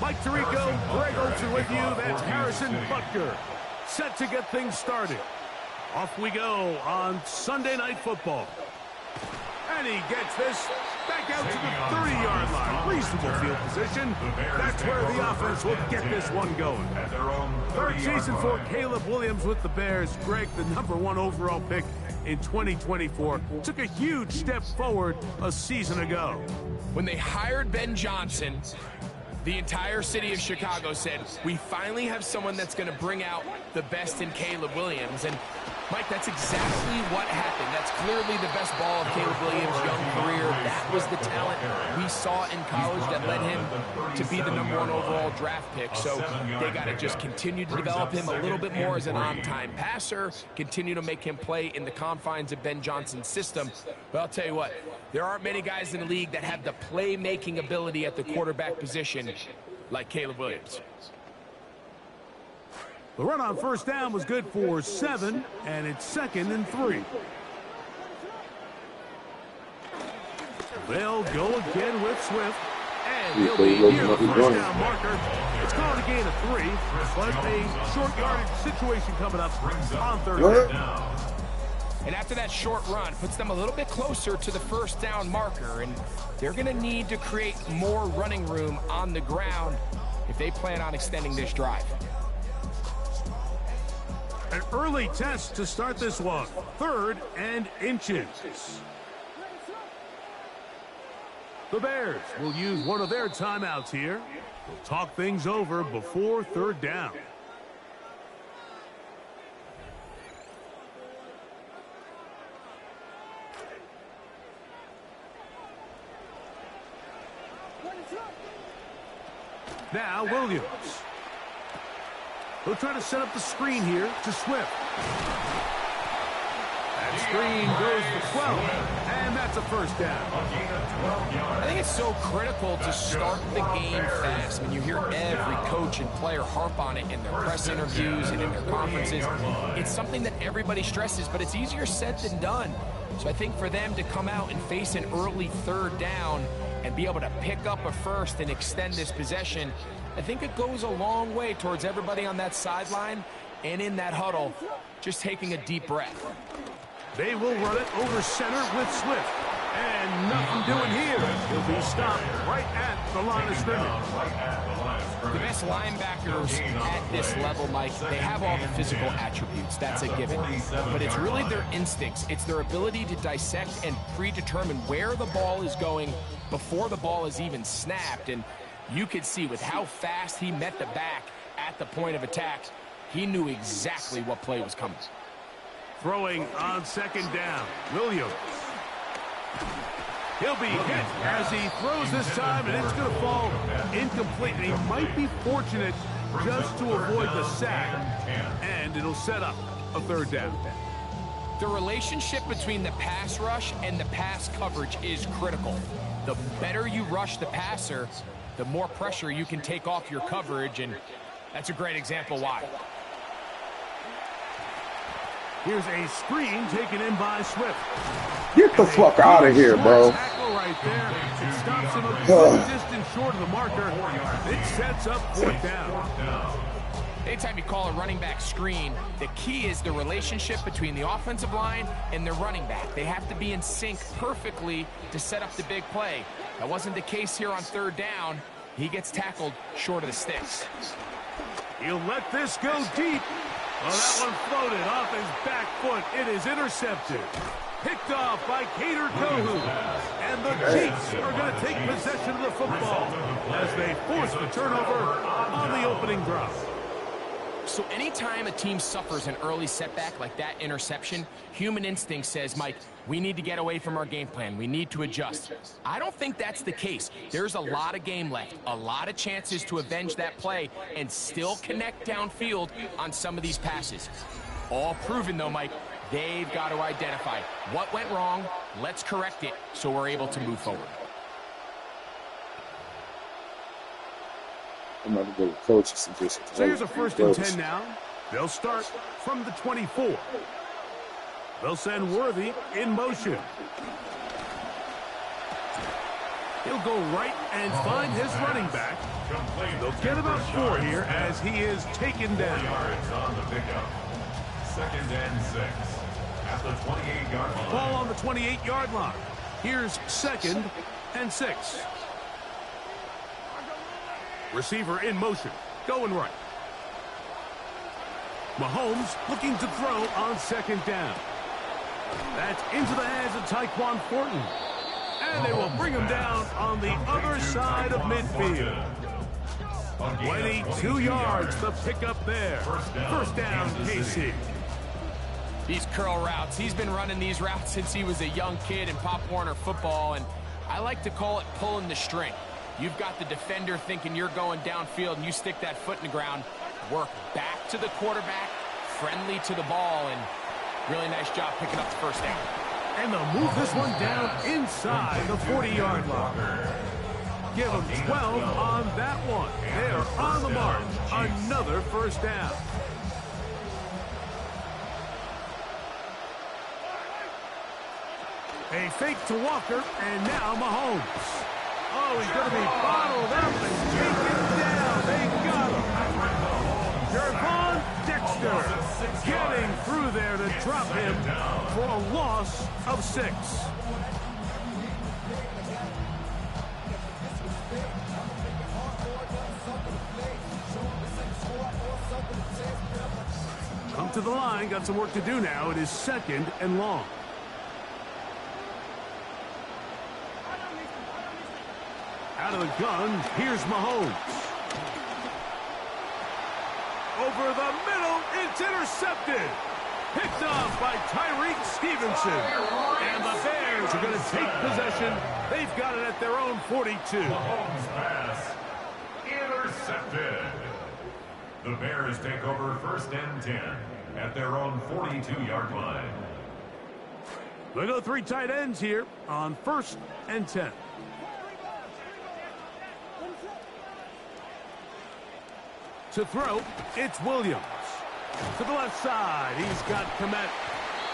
Mike Tirico, Greg Olsen with you. That's Harrison Butker. Set to get things started. Off we go on Sunday Night Football. And he gets this back out to the 30-yard line. Reasonable field position. That's where the offense will get this one going. Third season for Caleb Williams with the Bears. Greg, the #1 overall pick in 2024, took a huge step forward a season ago. When they hired Ben Johnson, the entire city of Chicago said, we finally have someone that's going to bring out the best in Caleb Williams. And Mike, that's exactly what happened. That's clearly the best ball of Caleb Williams' young career. That was the talent we saw in college that led him to be the #1 overall draft pick. So they got to just continue to develop him a little bit more as an on-time passer, continue to make him play in the confines of Ben Johnson's system. But I'll tell you what, there aren't many guys in the league that have the playmaking ability at the quarterback position like Caleb Williams. The run on first down was good for 7, and it's 2nd and 3. They'll go again with Swift, and he'll be near the first down marker. It's called a gain of 3, but a short yardage situation coming up on 3rd down. And after that short run, puts them a little bit closer to the first down marker, and they're going to need to create more running room on the ground if they plan on extending this drive. An early test to start this one. 3rd and inches. The Bears will use one of their timeouts here. They'll talk things over before 3rd down. Now Williams. He'll try to set up the screen here to Swift. That screen goes for 12, and that's a first down. I think it's so critical to start the game fast. When you hear every coach and player harp on it in their press interviews and in their conferences, it's something that everybody stresses, but it's easier said than done. So I think for them to come out and face an early 3rd down and be able to pick up a first and extend this possession, I think it goes a long way towards everybody on that sideline and in that huddle just taking a deep breath. They will run it over center with Swift. And nothing doing here. He'll be stopped right at the line of scrimmage. The best linebackers at this level, Mike, they have all the physical attributes. That's a given. But it's really their instincts. It's their ability to dissect and predetermine where the ball is going before the ball is even snapped. And you could see with how fast he met the back at the point of attack, he knew exactly what play was coming. Throwing on 2nd down, Williams. He'll be hit as he throws this time, and it's going to fall incomplete. And he might be fortunate just to avoid the sack, and it'll set up a 3rd down. The relationship between the pass rush and the pass coverage is critical. The better you rush the passer, the more pressure you can take off your coverage, and that's a great example why. Here's a screen taken in by Swift. Get the fuck out of here, bro. Tackle right there. It stops him a good distance short of the marker. It sets up 4th down. Anytime you call a running back screen, the key is the relationship between the offensive line and the running back. They have to be in sync perfectly to set up the big play. That wasn't the case here on 3rd down. He gets tackled short of the sticks. He'll let this go deep. Well, that one floated off his back foot. It is intercepted. Picked off by Cater Kohu. And the Chiefs are going to take possession of the football as they force the turnover on the opening drive. So anytime a team suffers an early setback like that interception, human instinct says, Mike, we need to get away from our game plan. We need to adjust. I don't think that's the case. There's a lot of game left, a lot of chances to avenge that play and still connect downfield on some of these passes. All proven, though, Mike, they've got to identify what went wrong, let's correct it so we're able to move forward. I'm not going to coach suggestion. So here's a 1st and 10 now. They'll start from the 24. They'll send Worthy in motion. He'll go right and find his running back. They'll get about 4 here as he is taken down. Yards on the pickup. 2nd and 6 at the 28-yard line. Ball on the 28-yard line. Here's 2nd and 6. Receiver in motion, going right. Mahomes looking to throw on 2nd down. That's into the hands of Tyquan Thornton. And they will bring him down on the other side of midfield. 22 yards, the pickup there. First down, KC. These curl routes, he's been running these routes since he was a young kid in Pop Warner football, and I like to call it pulling the string. You've got the defender thinking you're going downfield, and you stick that foot in the ground, work back to the quarterback, friendly to the ball, and really nice job picking up the first down. And they'll move this one down inside the 40-yard line. Give them 12 on that one. They're on the march. Another first down. A fake to Walker, and now Mahomes. Oh, he's going to be bottled up and taken down. They got him. Gervon Dexter getting through there to drop him for a loss of 6. Come to the line, got some work to do now. It is 2nd and long. Out of the gun, here's Mahomes. Over the middle, it's intercepted. Picked off by Tyreek Stevenson. And the Bears are going to take possession. They've got it at their own 42. Mahomes pass intercepted. The Bears take over 1st and 10 at their own 42-yard line. They go 3 tight ends here on 1st and 10. To throw, it's Williams. To the left side, he's got Komet.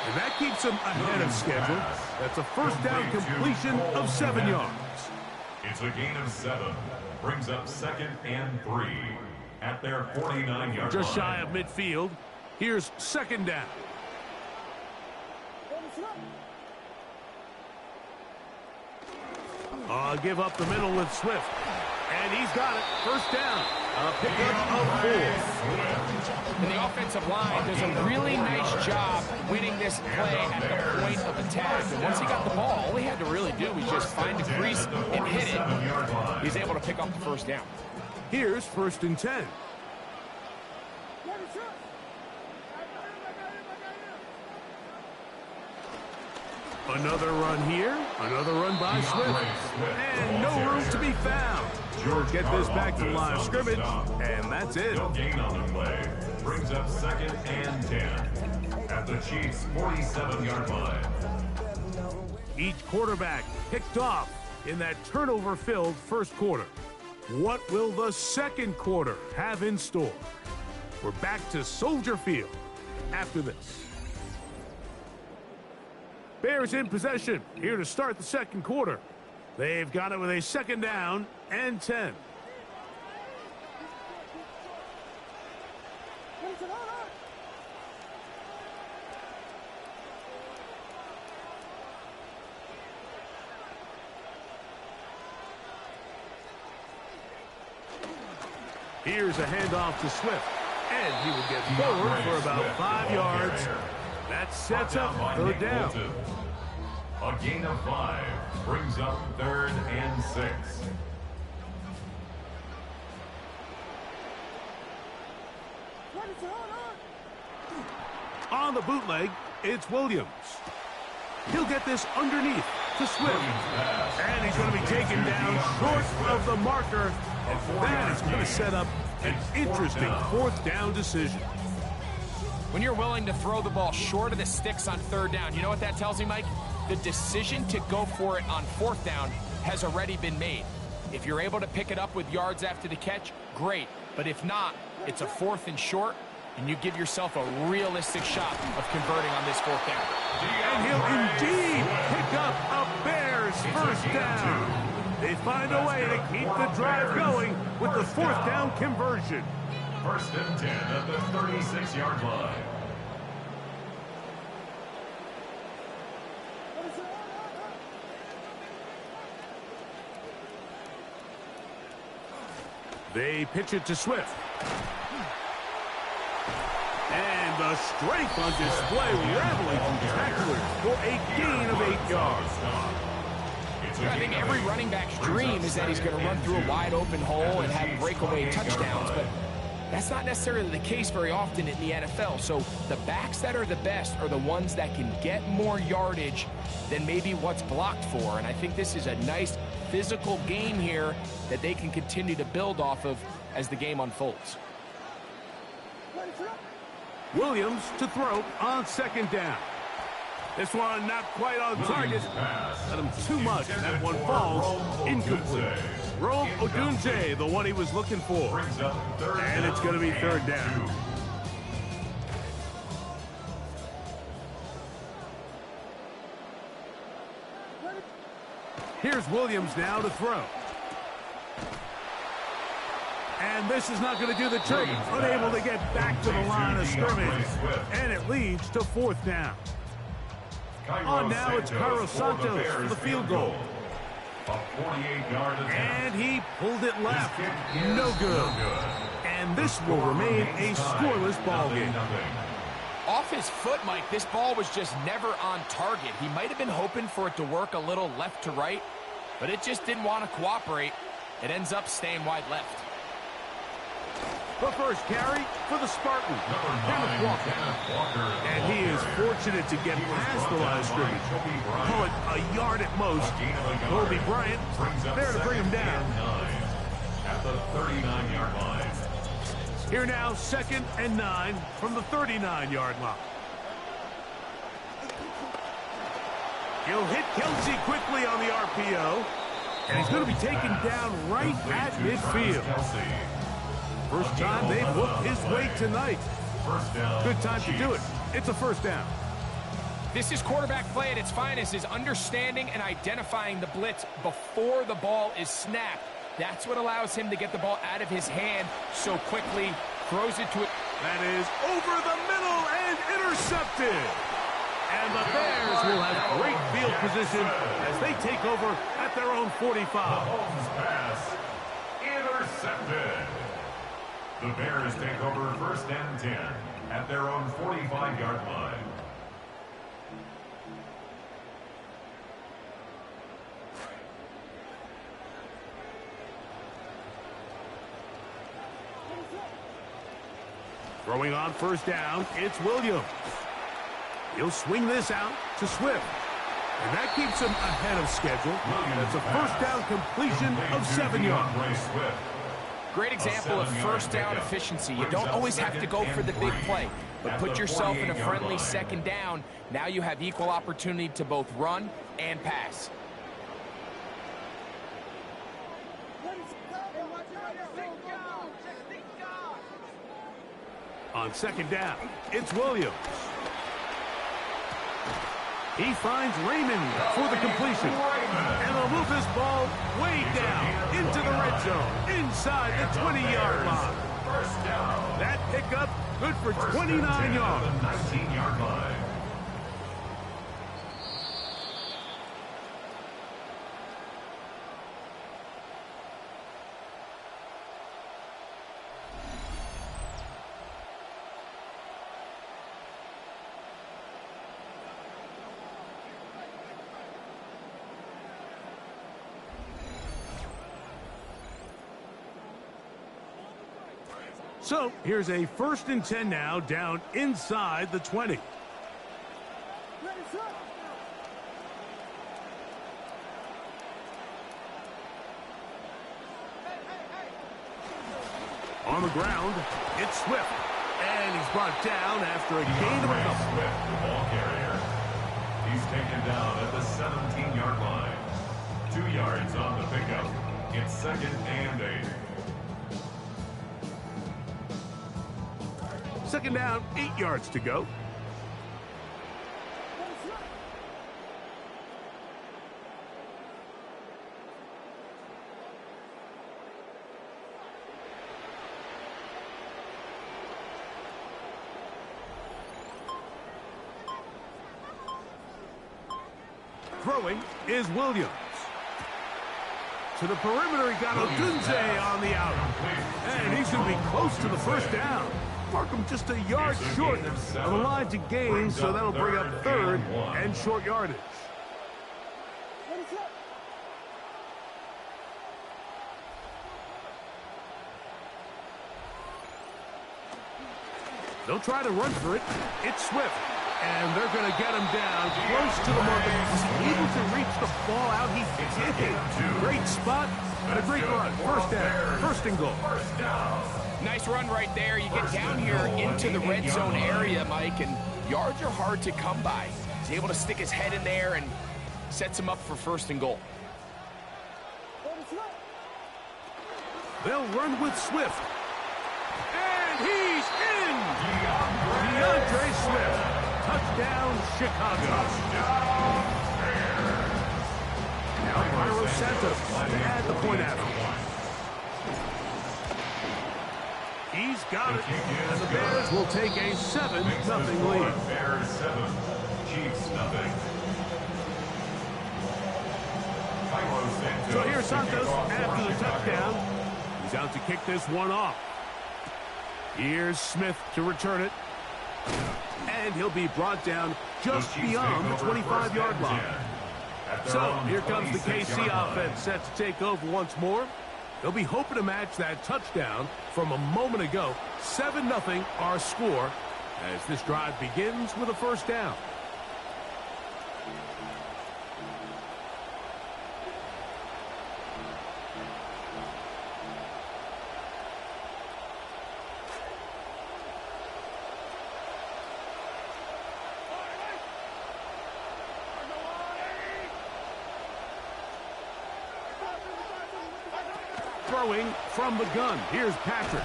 And that keeps him ahead of schedule. That's a first down completion of 7 yards. It's a gain of 7. Brings up 2nd and 3 at their 49-yard line. Just shy of midfield. Here's 2nd down. Give up the middle with Swift. And he's got it. First down. A pickup of 4. And the offensive line does a really nice job winning this play at the point of attack. And once he got the ball, all he had to really do was just find the crease and hit it. He's able to pick up the first down. Here's 1st and 10. Another run here. Another run by Swift. And no room to be found. George get this back to line of scrimmage, and that's it. No gain on the play. Brings up 2nd and 10 at the Chiefs' 47-yard line. Each quarterback picked off in that turnover-filled first quarter. What will the second quarter have in store? We're back to Soldier Field after this. Bears in possession here to start the second quarter. They've got it with a 2nd down and 10. Here's a handoff to Swift, and he will get forward for about 5 yards. That sets up 3rd down. A gain of 5 brings up 3rd and 6. On the bootleg, it's Williams. He'll get this underneath to Swift. And he's going to be taken down short of the marker. And that is going to set up an interesting 4th down decision. When you're willing to throw the ball short of the sticks on 3rd down, you know what that tells me, Mike? The decision to go for it on 4th down has already been made. If you're able to pick it up with yards after the catch, great. But if not, it's a 4th and short, and you give yourself a realistic shot of converting on this 4th down. And he'll indeed pick up a Bears first down. They find a way to keep the drive going with the fourth down conversion. First and 10 at the 36-yard line. They pitch it to Swift. And the strength on display, rattling through tacklers for a gain of 8 yards. I think every running back's dream is that he's going to run through a wide open hole and have breakaway touchdowns, but that's not necessarily the case very often in the NFL. So the backs that are the best are the ones that can get more yardage than maybe what's blocked for. And I think this is a nice physical game here that they can continue to build off of as the game unfolds. Williams to throw on second down. This one not quite on target. Let him too much, and that one falls incomplete. Rome Odunze, the one he was looking for. And it's going to be third down. Here's Williams now to throw. And this is not going to do the trick. Unable to get back to the line of scrimmage. And it leads to fourth down. On now, it's Cairo Santos for the field goal. And he pulled it left. No good. And this will remain a scoreless ball game. Off his foot, Mike, this ball was just never on target. He might have been hoping for it to work a little left to right, but it just didn't want to cooperate. It ends up staying wide left. The first carry for the Spartan, Kenneth Walker. And he is fortunate to get past the line of scrimmage. Call it a yard at most. Kobe Bryant there to bring him down. At the 39-yard line. Here now, 2nd and 9 from the 39-yard line. He'll hit Kelsey quickly on the RPO. And he's going to be taken down right at midfield. First time they've whooped his way tonight. Good time to do it. It's a first down. This is quarterback play at its finest, is understanding and identifying the blitz before the ball is snapped. That's what allows him to get the ball out of his hand so quickly, throws it to it. That is over the middle and intercepted. And the Bears will have great field position as they take over at their own 45. Mahomes pass intercepted. The Bears take over first and 10 at their own 45-yard line. Throwing on first down, it's Williams. He'll swing this out to Swift. And that keeps him ahead of schedule. That's a first down completion of 7 yards. Great example of first down efficiency. You don't always have to go for the big play, but put yourself in a friendly second down. Now you have equal opportunity to both run and pass. On second down, it's Williams. He finds Raymond for the completion. And they'll move this ball way down into the red zone, inside the 20-yard line. That pickup good for 29 yards. 19-yard line. So here's a 1st and 10 now, down inside the 20. On the ground, it's Swift. And he's brought down after a gain of a couple. Swift, the ball carrier. He's taken down at the 17-yard line. 2 yards on the pickup. It's 2nd and 8. Second down, 8 yards to go. Throwing is Williams. To the perimeter, he got Odunze on the out. And he's going to be close to the first down. Markham just a yard short of the line to gain, so that'll bring up third and short yardage. They'll try to run for it. It's Swift. And they're going to get him down close to the mark. Able to reach the ball out. He did. Great spot and a great run. First down. First and goal. Nice run right there. You get down here into the red zone area, Mike, and yards are hard to come by. He's able to stick his head in there and sets him up for first and goal. They'll run with Swift. And he's in! DeAndre Swift. Touchdown, Chicago. Now Myro Santos to add the point after. He's got it. And the Bears will take a 7-0 lead. Bears 7, Chiefs nothing. So here's Santos after the touchdown. He's out to kick this one off. Here's Smith to return it. And he'll be brought down just beyond the 25-yard line. So here comes the KC offense set to take over once more. They'll be hoping to match that touchdown from a moment ago. 7-0 our score as this drive begins with a first down. Throwing from the gun. Here's Patrick.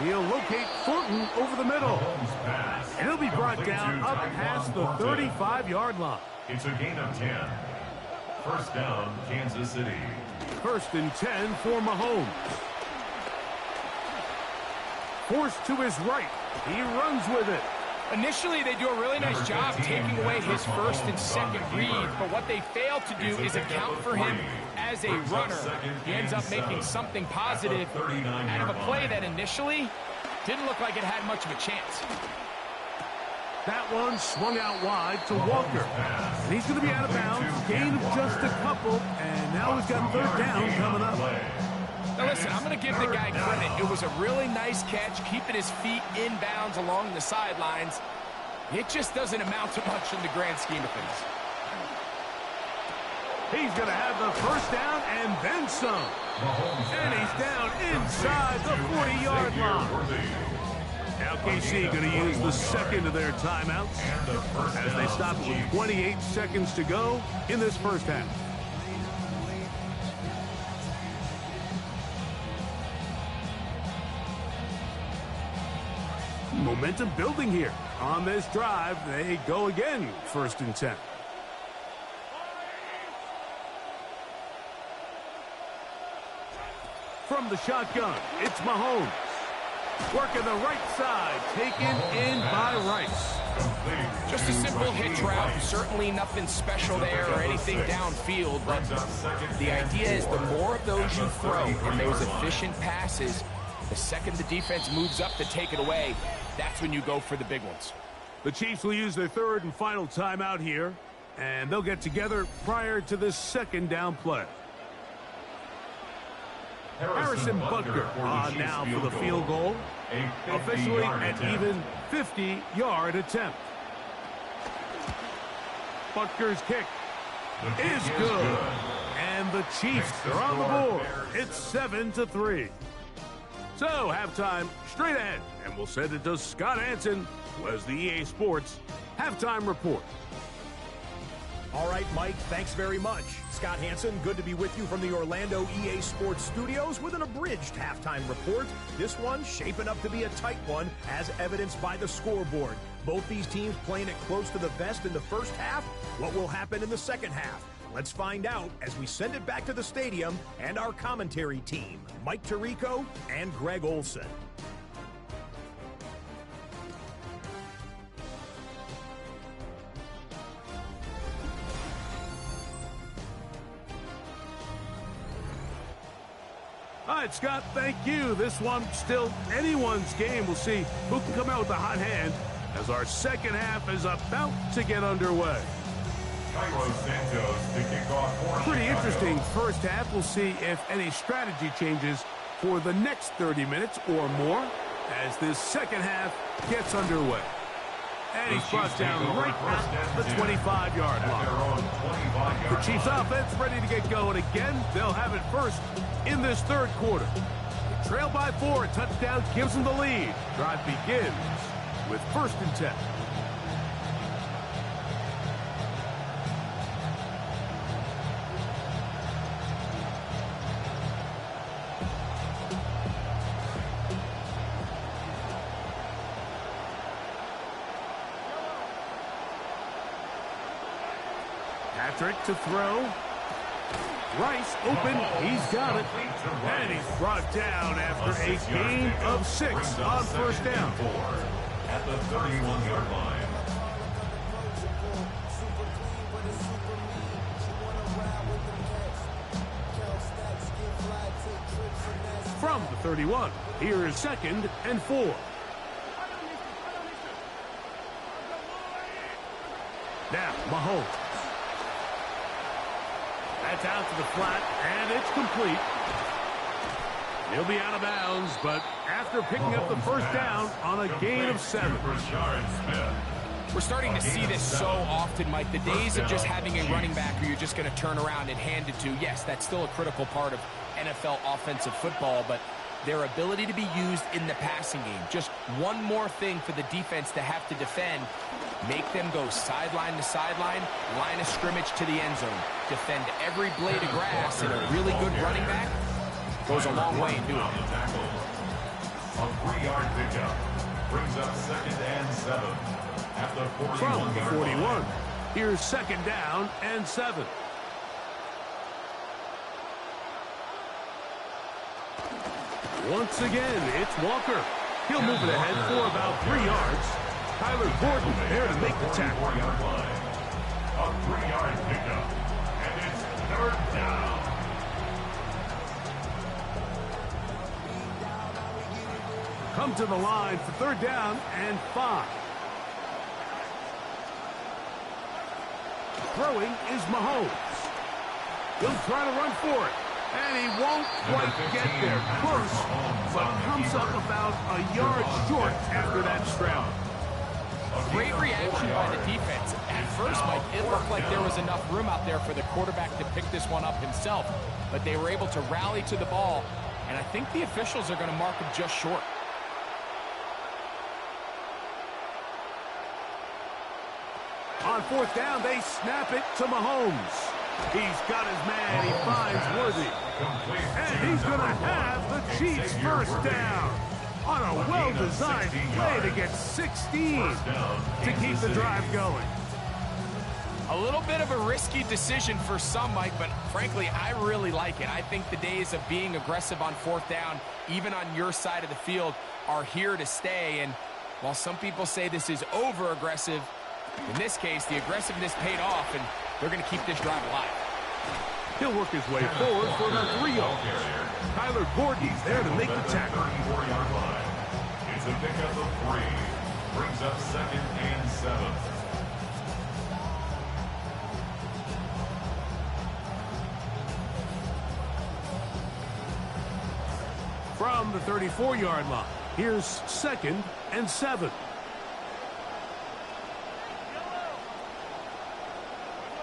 He'll locate Thornton over the middle. And he'll be brought down up past the 35-yard line. It's a gain of 10. First down, Kansas City. First and 10 for Mahomes. Forced to his right. He runs with it. Initially, they do a really nice job taking away his first and second read, but what they fail to do is account for him as a runner. He ends up making something positive out of a play that initially didn't look like it had much of a chance. That one swung out wide to Walker. And he's going to be out of bounds. Gain of just a couple, and now he's got third down coming up. Now listen, I'm going to give the guy credit. It was a really nice catch, keeping his feet in bounds along the sidelines. It just doesn't amount to much in the grand scheme of things. He's going to have the first down and then some. And he's down inside the 40-yard line. Now KC going to use the second of their timeouts as they stop with 28 seconds to go in this first half. Momentum building here. On this drive, they go again, first and 10. From the shotgun, it's Mahomes. Working the right side, taken in by Rice. Just a simple hitch route, certainly nothing special there or anything downfield, but the idea is the more of those you throw in those efficient passes, the second the defense moves up to take it away, that's when you go for the big ones. The Chiefs will use their third and final timeout here, and they'll get together prior to this second down play. Harrison Butker on now for the field goal. Officially an even 50-yard attempt. Butker's kick is good. And the Chiefs are on the board. It's 7-3. So, halftime straight ahead. And we'll send it to Scott Hansen, who has the EA Sports Halftime Report. All right, Mike, thanks very much. Scott Hansen, good to be with you from the Orlando EA Sports Studios with an abridged halftime report. This one shaping up to be a tight one, as evidenced by the scoreboard. Both these teams playing it close to the vest in the first half. What will happen in the second half? Let's find out as we send it back to the stadium and our commentary team, Mike Tirico and Greg Olson. All right, Scott, thank you. This one still anyone's game. We'll see who can come out with a hot hand as our second half is about to get underway. Pretty interesting first half. We'll see if any strategy changes for the next 30 minutes or more as this second half gets underway. And he's brought down right at the 25-yard line. The Chiefs offense ready to get going again. They'll have it first in this third quarter. They trail by 4. A touchdown gives them the lead. Drive begins with 1st and 10. Patrick to throw. Rice open. He's got it. And he's brought down after a gain of 6 on first down. At the 31-yard line. From the 31, here is 2nd and 4. Now, Mahomes. That's out to the flat, and it's complete. He'll be out of bounds, but after picking up the first down on a gain of 7. We're starting to see this so often, Mike. The days of just having a running back who you're just going to turn around and hand it to, yes, that's still a critical part of NFL offensive football, but their ability to be used in the passing game, just one more thing for the defense to have to defend, make them go sideline to sideline, line of scrimmage to the end zone, defend every blade of grass, and a really good running back goes a long way in doing it. A 3-yard pickup brings up 2nd and 7 at the 41. From the 41, here's 2nd down and 7. Once again, it's Walker. He'll move it ahead for about 3 yards. Tyler Gordon there to make the tackle. A 3-yard pickup, and it's 3rd down. Come to the line for 3rd down and 5. Throwing is Mahomes. He'll try to run for it. And he won't quite get there. Close, but comes up about a yard short after that scramble. Great reaction by the defense. At first, Mike, it looked like there was enough room out there for the quarterback to pick this one up himself. But they were able to rally to the ball, and I think the officials are going to mark him just short. On 4th down, they snap it to Mahomes. He's got his man. He finds Worthy. And he's going to have the Chiefs first down on a well-designed play to get 16 to keep the drive going. A little bit of a risky decision for some, Mike, but frankly, I really like it. I think the days of being aggressive on 4th down, even on your side of the field, are here to stay. And while some people say this is over-aggressive, in this case, the aggressiveness paid off, and they're going to keep this drive alive. He'll work his way forward for about 3 yards. Tyler Gordon's there to make the tackle. 34-yard line. It's a pickup of 3. Brings up 2nd and 7. From the 34-yard line, here's 2nd and 7.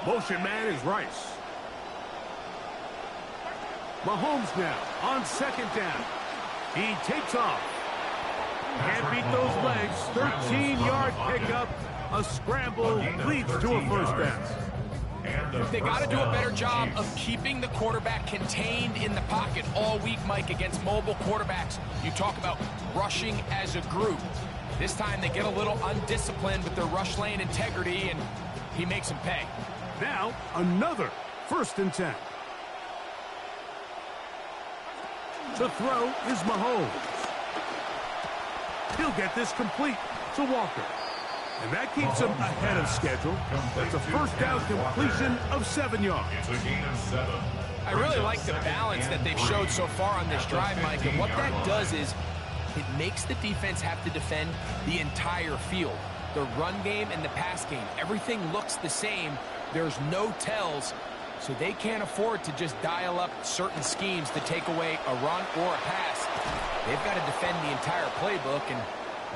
Motion man is Rice. Mahomes now on 2nd down. He takes off. Can't beat those legs. 13-yard pickup. A scramble leads to a first down. They got to do a better job of keeping the quarterback contained in the pocket all week, Mike, against mobile quarterbacks. You talk about rushing as a group. This time they get a little undisciplined with their rush lane integrity, and he makes them pay. Now, another 1st and 10. The throw is Mahomes. He'll get this complete to Walker. And that keeps him ahead of schedule. That's a first down completion of 7 yards. It's a gain of 7. I really like the balance that they've showed so far on this drive, Mike, and what that does is it makes the defense have to defend the entire field. The run game and the pass game, everything looks the same. There's no tells, so they can't afford to just dial up certain schemes to take away a run or a pass. They've got to defend the entire playbook, and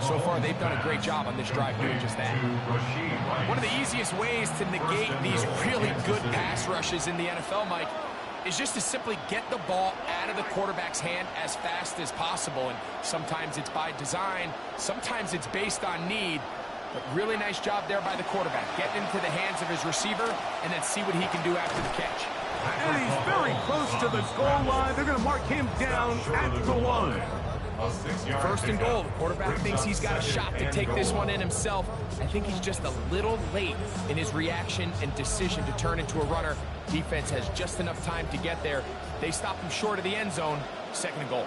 so far they've done a great job on this drive doing just that. One of the easiest ways to negate these really good pass rushes in the NFL, Mike, is just to simply get the ball out of the quarterback's hand as fast as possible. And sometimes it's by design, sometimes it's based on need. But really nice job there by the quarterback, getting into the hands of his receiver and then see what he can do after the catch. And he's very close to the goal line. They're going to mark him down at the 1. First and goal. The quarterback thinks he's got a shot to take this one in himself. I think he's just a little late in his reaction and decision to turn into a runner. Defense has just enough time to get there. They stop him short of the end zone. Second and goal.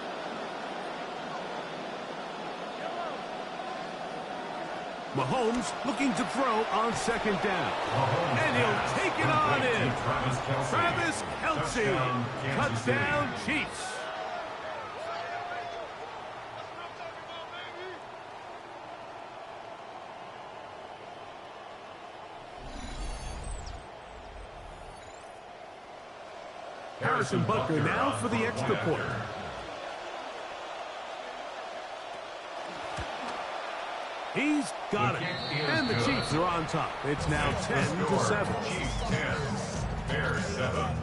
Mahomes looking to throw on second down. And he'll take it on in. Travis Kelce. Touchdown, Chiefs. Harrison Butker now for the extra point. He's got it. And the Chiefs are on top. It's now 10-7. Chiefs 10, Bears 7.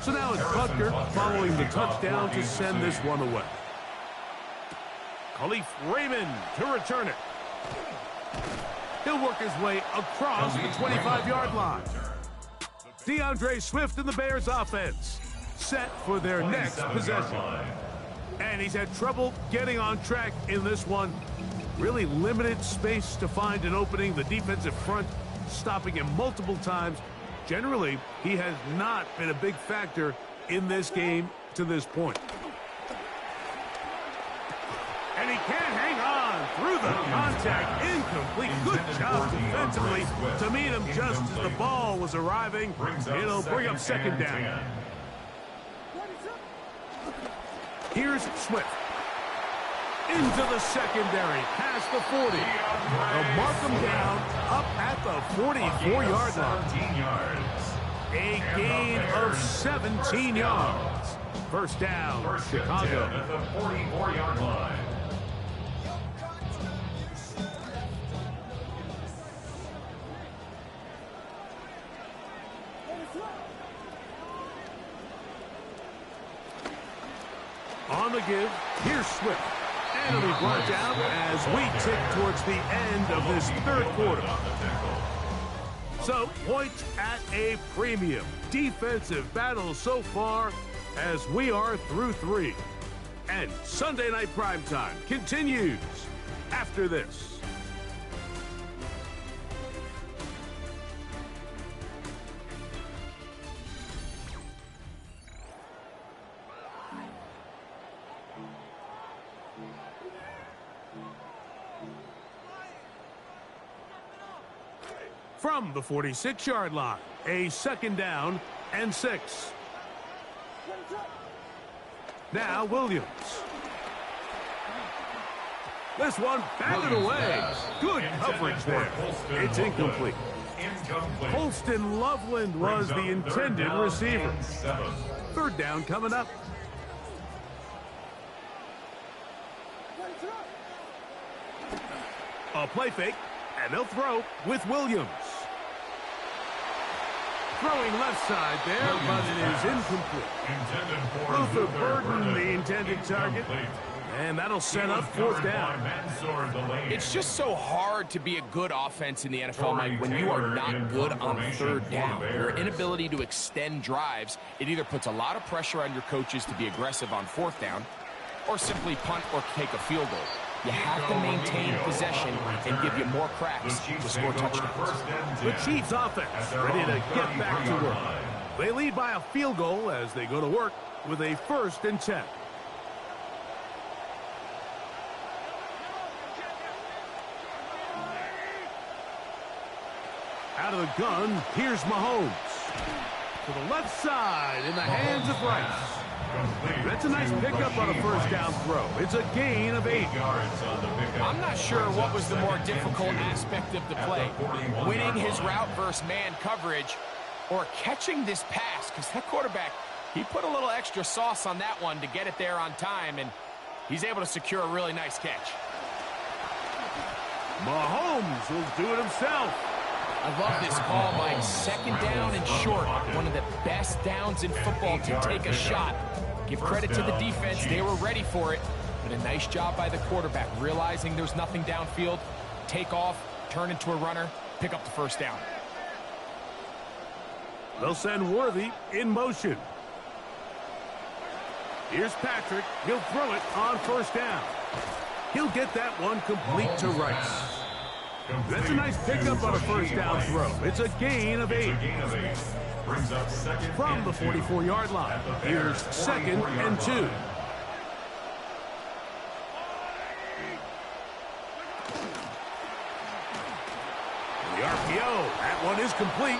So now it's Butker following the touchdown to send this one away. Khalif Raymond to return it. He'll work his way across the 25-yard line. DeAndre Swift and the Bears offense set for their next possession. And he's had trouble getting on track in this one. Really limited space to find an opening. The defensive front stopping him multiple times. Generally, he has not been a big factor in this game to this point. And he can't hang on through the contact. Incomplete. Good job defensively to meet him just as the ball was arriving. It'll bring up second down. Here's Swift. Into the secondary, past the 40. They'll mark him down up at the 44-yard line. A gain of 17 yards. First down, Chicago. At the 44-yard line. On the give, here's Swift. And it'll be brought down as we tick towards the end of this third quarter. So, points at a premium. Defensive battle so far as we are through 3. And Sunday Night Primetime continues after this. From the 46-yard line, a second down and 6. Now Williams. This one batted away. Good coverage there. It's incomplete. Holston Loveland was the intended receiver. Third down coming up. A play fake, and they'll throw with Williams. Throwing left side there, but it is incomplete. Luther Burden, the intended target. And that'll set up fourth down. It's just so hard to be a good offense in the NFL, Mike, when you are not good on third down. Your inability to extend drives, it either puts a lot of pressure on your coaches to be aggressive on fourth down or simply punt or take a field goal. You have to maintain possession and give you more cracks to score touchdowns. The Chiefs offense ready to get back to work. They lead by a field goal as they go to work with a 1st and 10. Out of the gun, here's Mahomes. To the left side, in the hands of Rice. That's a nice pickup on a first down throw. It's a gain of 8 yards on the pickup. I'm not sure what was the more difficult aspect of the play. Winning his route versus man coverage or catching this pass, because that quarterback, he put a little extra sauce on that one to get it there on time, and he's able to secure a really nice catch. Mahomes will do it himself. I love this call, Mike. Second down and short. One of the best downs in football to take a shot. Give credit to the defense. They were ready for it. But a nice job by the quarterback, realizing there's nothing downfield. Take off, turn into a runner, pick up the first down. They'll send Worthy in motion. Here's Patrick. He'll throw it on first down. He'll get that one complete to Rice. That's a nice pickup on a first down throw. It's a gain of 8. Brings up second From the 44-yard line, here's 2nd and 2. The RPO, that one is complete.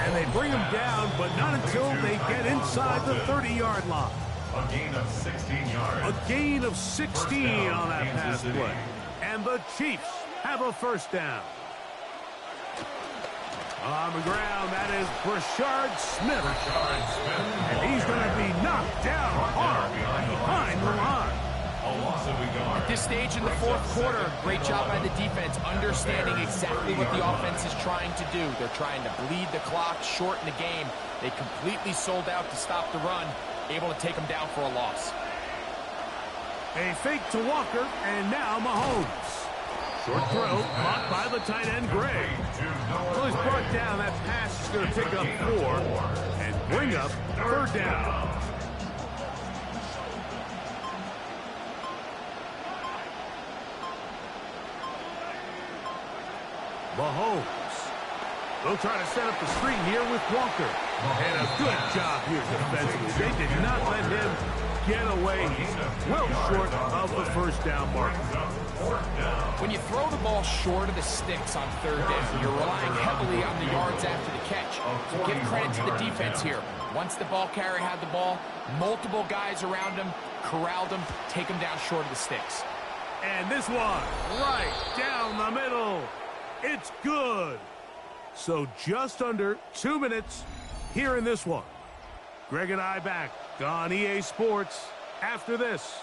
And they bring him down, but not until they get inside the 30-yard line. A gain of 16 yards. A gain of 16 on that pass play. And the Chiefs have a first down. On the ground, that is Brashard Smith. And he's going to be knocked down hard behind the line. At this stage in the fourth quarter, great job by the defense, understanding exactly what the offense is trying to do. They're trying to bleed the clock, shorten the game. They completely sold out to stop the run, able to take them down for a loss. A fake to Walker, and now Mahomes. Short throw, caught by the tight end, Gray. Well, he's brought down. That pass is going to pick up 4 and bring up third down. Mahomes. They'll try to set up the screen here with Walker. And a good job here defensively. They did not let him get away. Well short of the first down mark. When you throw the ball short of the sticks on third down, you're relying heavily on the yards after the catch. So give credit to the defense here. Once the ball carrier had the ball, multiple guys around him, corralled him, take him down short of the sticks. And this one, right down the middle. It's good. So just under 2 minutes here in this one. Greg and I back on EA Sports after this.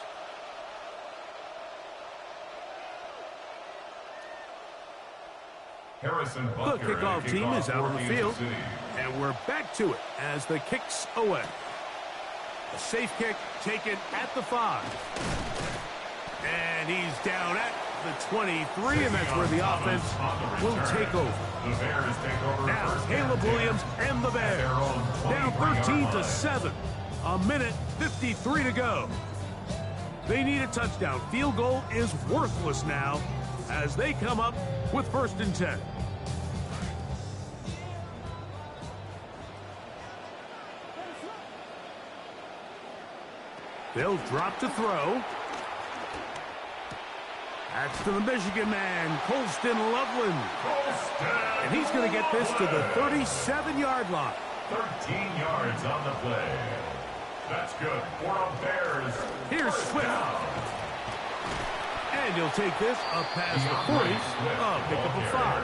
The kickoff team is out on the field, and we're back to it as the kick's away. A safe kick taken at the 5. And he's down at the 23, and that's where the offense will take over. Now, Caleb Williams and the Bears down 13-7. A minute 53 to go. They need a touchdown. Field goal is worthless now as they come up with 1st and 10. They'll drop to throw. That's to the Michigan man, Colston Loveland. And he's going to get this to the 37-yard line. 13 yards on the play. That's good for the Bears. Here's Swift. And he'll take this up past the 40s. Pick up a 5.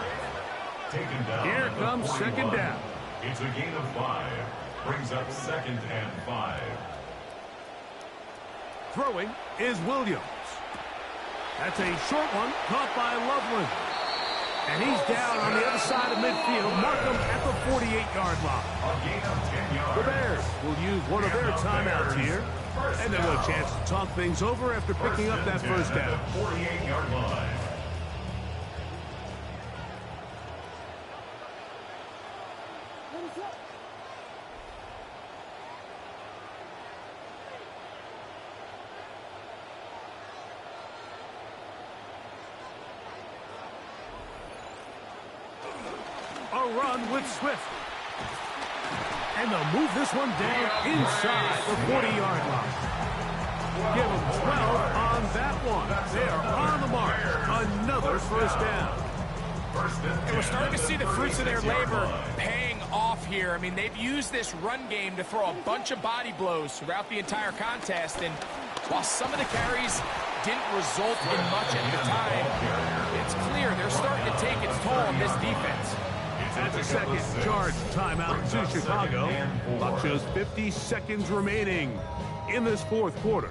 Taken down. Here comes 2nd down. It's a gain of 5. Brings up 2nd and 5. Throwing is Williams. That's a short one caught by Loveland. And he's down on the other side of midfield. Mark him at the 48-yard line. A gain of 10 yards. The Bears will use one of their timeouts here. And they'll have a chance to talk things over after picking up that first down. 48-yard line. A run with Swift. And they'll move this one down inside the 40-yard line. Give them 12 on that one. They are on the mark. Another first down. And we're starting to see the fruits of their labor paying off here. I mean, they've used this run game to throw a bunch of body blows throughout the entire contest. And while some of the carries didn't result in much at the time, it's clear they're starting to take its toll on this defense. That's a second charge timeout to Chicago. Clock shows 50 seconds remaining in this fourth quarter.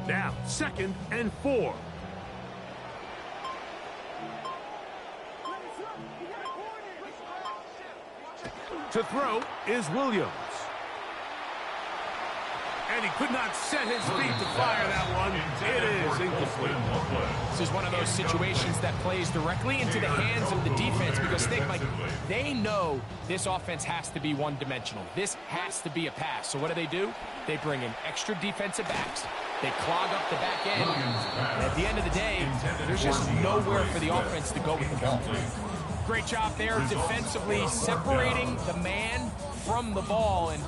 Now, 2nd and 4. To throw is Williams. And he could not set his feet to fire that one. It is incomplete. This is one of those situations that plays directly into the hands of the defense because they know this offense has to be one-dimensional. This has to be a pass. So what do? They bring in extra defensive backs. They clog up the back end. And at the end of the day, there's just nowhere for the offense to go with the ball. Great job there defensively, separating the man from the ball. And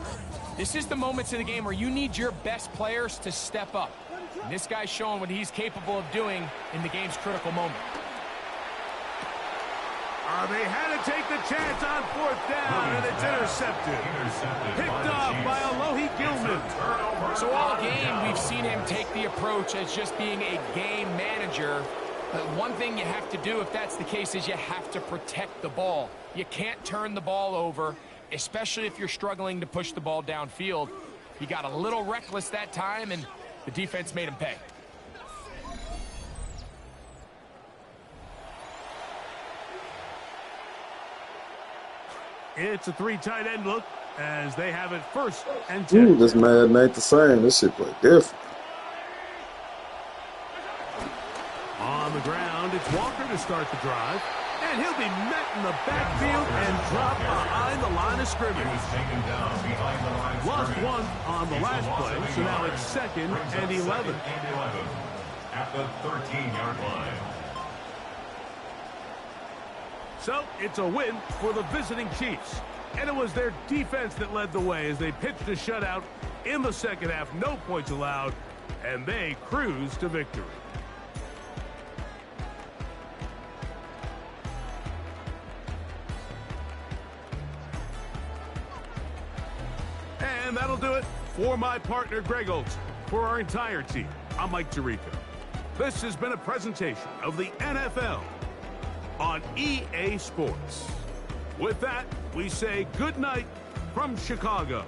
this is the moments of the game where you need your best players to step up. And this guy's showing what he's capable of doing in the game's critical moment. They had to take the chance on 4th down, and it's intercepted. Picked up by Alohi Gilman. So all game, we've seen him take the approach as just being a game manager. But one thing you have to do if that's the case is you have to protect the ball. You can't turn the ball over, especially if you're struggling to push the ball downfield. He got a little reckless that time, and the defense made him pay. It's a 3 tight end look as they have it 1st and 10. Ooh, this Madden ain't the same. This shit play different. On the ground, it's Walker to start the drive. And he'll be met in the backfield and dropped behind the line of scrimmage. Lost 1 on the last play, so now it's 2nd and 11. At the 13-yard line. So it's a win for the visiting Chiefs. And it was their defense that led the way as they pitched a shutout in the second half. No points allowed, and they cruised to victory. And that'll do it for my partner, Greg Olson. For our entire team, I'm Mike Tirico. This has been a presentation of the NFL on EA Sports. With that, we say good night from Chicago.